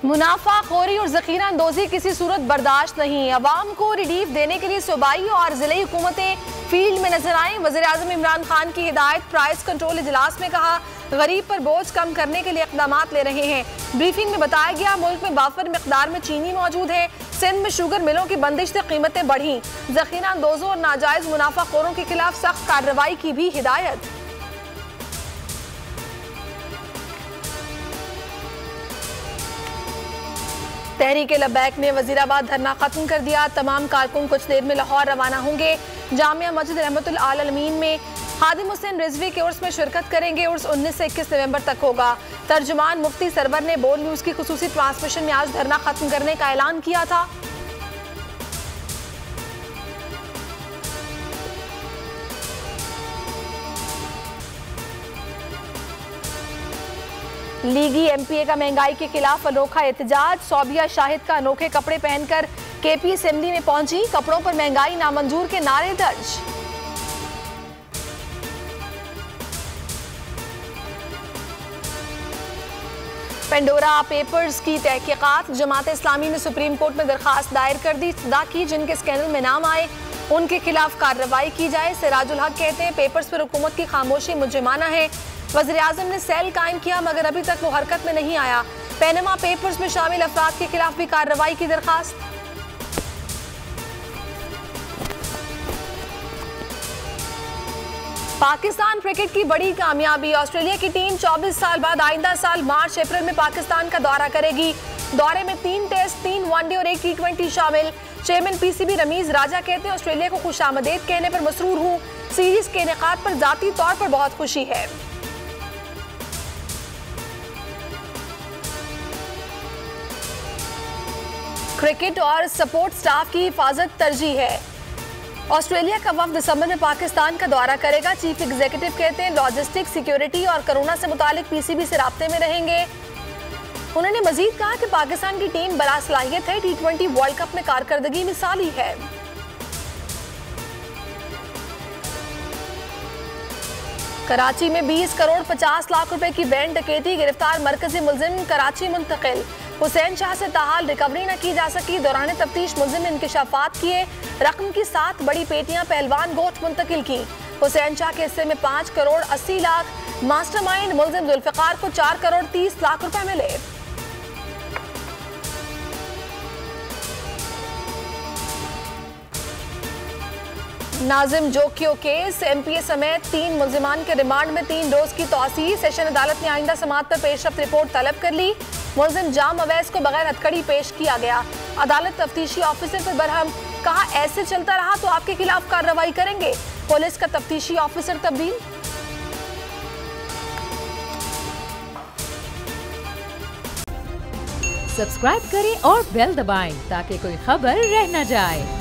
मुनाफाखोरी और ज़ख़ीरा अंदोज़ी किसी सूरत बर्दाश्त नहीं। अवाम को रिलीफ देने के लिए सूबाई और ज़िले हुकूमतें फील्ड में नजर आएं। वज़ीर-ए-आज़म इमरान खान की हिदायत। प्राइस कंट्रोल इजलास में कहा, गरीब पर बोझ कम करने के लिए इक़दाम ले रहे हैं। ब्रीफिंग में बताया गया, मुल्क में वाफर मिक़दार में चीनी मौजूद है। सिंध में शुगर मिलों की बंदिश से कीमतें बढ़ी। ज़ख़ीरा अंदोज़ों और नाजायज़ मुनाफाखोरों के खिलाफ सख्त कार्रवाई की भी हिदायत। तहरीक-ए-लब्बैक ने वजीराबाद धरना खत्म कर दिया। तमाम कारकुन कुछ देर में लाहौर रवाना होंगे। जामिया मस्जिद रहमतुल आलमीन में खादिम हुसैन रिजवी के उर्स में शिरकत करेंगे। उर्स 19 से 21 नवंबर तक होगा। तर्जुमान मुफ्ती सरवर ने बोल न्यूज़ की खुसूसी ट्रांसमिशन में आज धरना खत्म करने का ऐलान किया था। लीगी एमपीए का महंगाई के खिलाफ अनोखा एहतजाज। सौबिया शाहिद का अनोखे कपड़े पहनकर केपी असेंबली में पहुंची। कपड़ों पर महंगाई नामंजूर के नारे दर्ज। पेंडोरा पेपर्स की तहकीकात। जमात इस्लामी ने सुप्रीम कोर्ट में दरखास्त दायर कर दी। सदा की जिनके स्कैंडल में नाम आए उनके खिलाफ कार्रवाई की जाए। सिराजुल हक कहते हैं, पेपर्स पर हुकूमत की खामोशी मुजरिमाना है। वज़ीर-ए-आज़म ने सेल कायम किया मगर अभी तक वो हरकत में नहीं आया। पैनमा पेपर्स में शामिल अफराद के खिलाफ भी कार्रवाई की दरखास्त। पाकिस्तान क्रिकेट की बड़ी कामयाबी। ऑस्ट्रेलिया की टीम 24 साल बाद आइंदा साल मार्च अप्रैल में पाकिस्तान का दौरा करेगी। दौरे में 3 टेस्ट, 3 वनडे और 1 T20 शामिल। चेयरमैन पीसीबी रमीज राजा कहते हैं, ऑस्ट्रेलिया को खुशामदीद कहने पर मसरूर हूँ। सीरीज के इनेकाद पर जाती तौर पर बहुत खुशी है। क्रिकेट और सपोर्ट स्टाफ की हिफाजत तरजीह है। ऑस्ट्रेलिया का वफ्द दिसंबर में पाकिस्तान का दौरा करेगा। चीफ एग्जीक्यूटिव कहते हैं, लॉजिस्टिक, सिक्योरिटी और कोरोना से मुतालिक पीसीबी से राब्ते में रहेंगे। उन्होंने मजीद कहा कि पाकिस्तान की टीम बलासलाहियत है। T20 वर्ल्ड कप में कारकर्दगी मिसाली है। कराची में 20 करोड़ 50 लाख रुपए की बैंक डकैती। गिरफ्तार मरकजी मुलजिम कराची मुंतकिल। हुसैन शाह से ताहाल रिकवरी न की जा सकी। दौरान तफ्तीश मुलजिम ने इंकिशाफात किए। रकम की 7 बड़ी पेटियां पहलवान गोट मुंतकिल की। हुसैन शाह के हिस्से में 5 करोड़ 80 लाख। मास्टरमाइंड मुलजिम जुल्फिकार को 4 करोड़ 30 लाख रुपए मिले। नाजिम जोकियो केस। एमपीए समेत 3 मुलजिमान के रिमांड में 3 रोज की तौसीह। सेशन अदालत ने आइंदा समाअत पर पेशरफ्त रिपोर्ट तलब कर ली। मुलजिम जाम अवैस को बगैर हथकड़ी पेश किया गया। अदालत तफ्तीशी ऑफिसर पर बरहम। कहा, ऐसे चलता रहा तो आपके खिलाफ कार्रवाई करेंगे। पुलिस का तफ्तीशी ऑफिसर तब्दील। सब्सक्राइब करें और बेल दबाएं ताकि कोई खबर रह न जाए।